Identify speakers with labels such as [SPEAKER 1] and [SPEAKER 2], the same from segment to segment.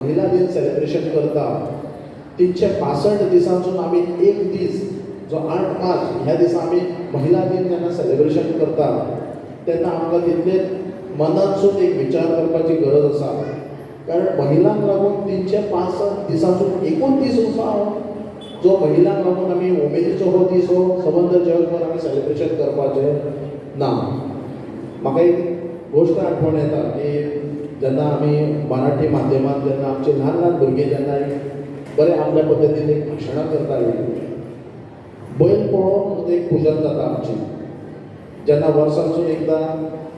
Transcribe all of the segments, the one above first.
[SPEAKER 1] महिला दिन सेलिब्रेशन करता 365 दिसांसून आम्ही एक दीस जो 8 मार्च ह्या दिसा आम्ही महिला दिन जेन्ना सेलिब्रेशन करता तेन्ना आमकां तितले मनांतसून एक विचार करपाची गरज आसा. कारण महिलांक लागून 365 दिसांसून एकूच दीस आसा जो महिलांक लागून आमी उमेदीचो हो दीस हो सबंद जगभर आमी सेलिब्रेशन करपाचें ना. म्हाका एक गोश्ट आठवण येता की जेन्ना आमी मराठी माध्यमांत जेन्ना आमचे ल्हान ल्हान भुरगे जेन्ना बरे आपल्या पद्दतीन एक भाशणां करताले, बैल पळोवन एक पुजन जाता आमची. जेन्ना वर्सांसून एकदां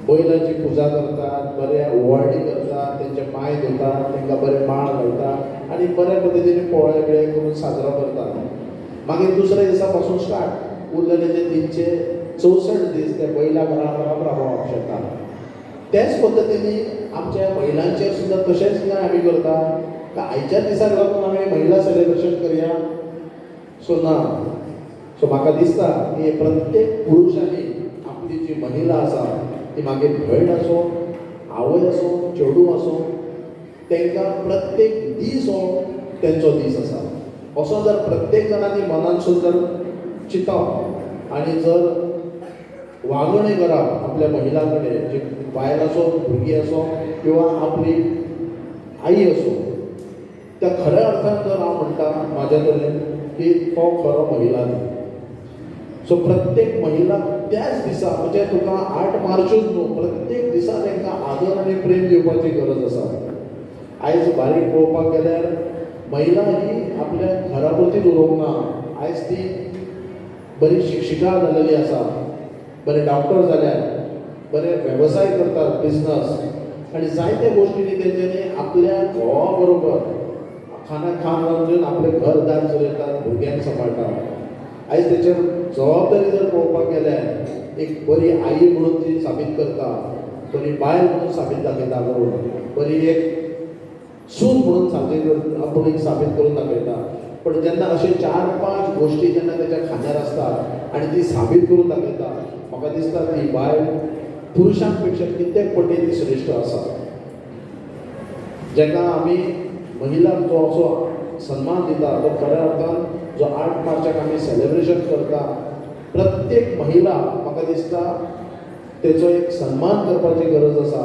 [SPEAKER 1] बैलांची पुजा करतात, बरे ओवाळणी करतात, तेंचे पांय धुतात, तांकां बरे माळ घालतात आनी बऱ्या पद्दतीन पोळे बिळे करून साजरो करतात. मागीर दुसऱ्या दिसा पासून स्टार्ट उरलेले जे 364 दीस ते बैलाक राब राबोवप शकता. त्याच पद्दतीन आमच्या महिलांचेर सुद्दां तशेंच कितें आमी करता काय आयच्या दिसाक लागून आमी महिला सेलिब्रेशन करया सो ना. सो म्हाका दिसता की प्रत्येक पुरुशांनी आपली जी महिला आसा ती मागीर भयण आसूं, आवय आसूं, चेडूं आसूं, तांकां प्रत्येक दीस हो तेंचो दीस आसा. असो जर प्रत्येक जाणांनी मनानसून जर चिंतप आनी जर वागणें करप आपल्या महिला कडेन, जी बायल आसूं, भुरगीं आसूं किंवा आपली आई आसूं, त्या खऱ्या अर्थान जर हांव म्हणटा म्हाज्या तरेन की तो खरो महिला दिन. सो प्रत्येक महिलाक त्याच दिसा म्हणजे तुका 8 मार्चूच न्हू, प्रत्येक दिसा तांकां आदर आनी प्रेम दिवपाची गरज आसा. आयज बारीक पळोवपाक गेल्यार महिला ही आपल्या घरा पुरतीच उरोवंक ना. आयज ती बरी शिक्षिका जालेली आसा, बरे डॉक्टर जाल्यार, बरे वेवसाय करतात, बिझनस आनी जायत्या गोश्टींनी तेंच्यांनी आपल्या घोवा बरोबर खाण रांदून आपलें घरदार चलयतात, भुरग्यांक सांबाळटात. आयज तेचेर जबाबदारी जर पळोवपाक गेल्यार एक बरी आई म्हणून ती साबीत करता, बरी बायल म्हणून साबीत दाखयता, बरी एक सून म्हणून आपूण एक साबीत करून दाखयता. पण जेन्ना अशे 4-5 गोश्टी जेन्ना तेच्या खांद्यार आसतात आनी ती साबीत करून दाखयता, म्हाका दिसता ती बायल पुरुशां पेक्षा कित्येक पटीन ती श्रेश्ठ आसा. जेन्ना आमी महिलांक जो असो सन्मान दिता तो खऱ्या अर्थान जो 8 मार्चाक आमी सेलिब्रेशन करता, प्रत्येक महिला म्हाका दिसता तेचो एक सन्मान करपाची गरज आसा.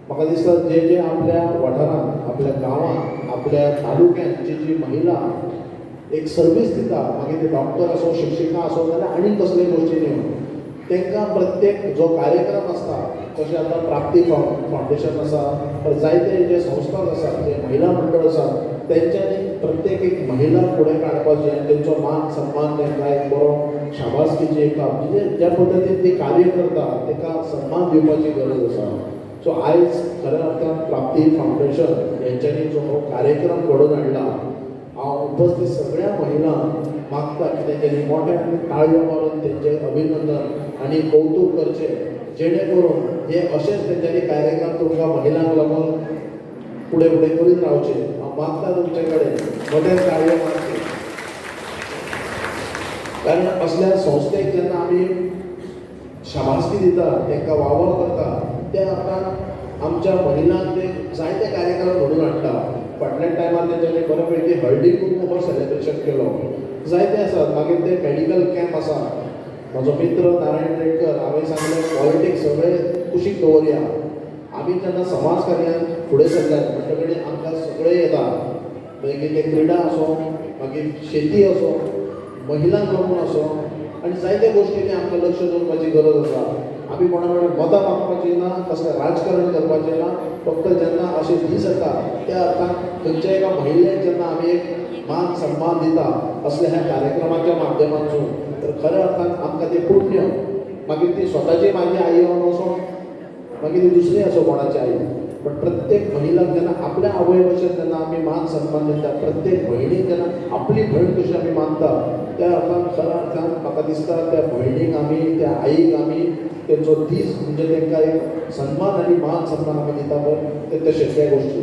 [SPEAKER 1] म्हाका दिसता जे आपल्या वाठारांत, आपल्या गांवांत, आपल्या तालुक्यांत जी महिला एक सर्वीस दिता, मागीर ते डॉक्टर आसूं, शिक्षिका आसूं नाल्यार आनी कसलेय गोश्टींनी, तांकां प्रत्येक जो कार्यक्रम आसता, तशें आतां प्राप्ती फावंडेशन आसा, जायते जे संस्थाक आसा, जे महिला मंडळ आसा, तेंच्यांनी प्रत्येक एक महिला फुडें काडपाची आनी तेंचो मान सन्मान तांकां एक बरो शाबासकीची एक म्हणजे ज्या पद्दतीन ती कार्य करता ताका सन्मान दिवपाची गरज आसा. सो आयज खऱ्या अर्थान प्राप्ती फावंडेशन हेंच्यांनी जो हो कार्यक्रम घडोवन हाडला, हांव उपस्थित सगळ्या महिलांक मागता की तेंच्यांनी मोठ्यान ताळयो मारून तेंचें अभिनंदन आनी कौतुक करचें, जेणे करून हे अशेंच तेंच्यांनी कार्यक्रम तुमकां महिलांक लागून फुडें करीत रावचे. हांव मागता तुमचे कडेन मोठ्यान ताळयो मारचे. कारण असल्या संस्थेक जेन्ना आमी शाबासकी दिता, तांकां वावर करता, त्या अर्थान आमच्या महिलांक ते जायते कार्यक्रम घडोवन हाडटा. फाटल्या टायमार तेंच्यांनी बरे पैकी हळडीकूंक हो सेलिब्रेशन केलो, जायते आसात. मागीर ते मेडिकल कॅम्प आसा. म्हजो मित्र नारायण रेडकर हांवें सांगलें पॉलिटिक्स सगळे कुशीक दवरया. आमी जेन्ना समाज कार्यान फुडें सरल्यात म्हणटकच आमकां सगळे येता, मागीर ते क्रिडा आसूं, मागीर शेती आसूं, महिलांक लागून आसूं आनी जायत्या गोश्टींनी आमकां लक्ष दवरपाची गरज आसा. आमी कोणा कडेन मतां मागपाची ना, कसलें राजकारण करपाचें ना. फक्त जेन्ना अशे दीस येता त्या अर्थान खंयच्या एका महिलेक जेन्ना आमी एक मान सन्मान दिता असल्या ह्या कार्यक्रमाच्या माध्यमांतून, तर खऱ्या अर्थान आमकां तें पुण्य, मागीर ती स्वताची म्हाजी आई आसूं, मागीर ती दुसरी आसूं कोणाची आई, पण प्रत्येक महिलाक जेन्ना आपल्या आवय भशेन जेन्ना आमी मान सन्मान दिता, प्रत्येक भयणीक जेन्ना आपली भयण कशी आमी मानता, त्या अर्थान खऱ्या अर्थान म्हाका दिसता त्या भयणीक आमी, त्या आईक आमी तेंचो दीस म्हणजे तांकां एक सन्मान आनी मान सन्मान आमी दिता पळय, ते तशें त्या गोश्टी.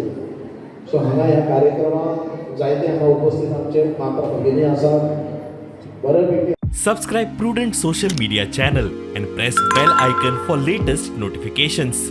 [SPEAKER 1] सो हांगा ह्या कार्यक्रमाक जायते हांगा उपस्थित आमचे माता भगिनी आसात. बरे पैकी
[SPEAKER 2] Subscribe Prudent social media channel and press bell icon for latest notifications.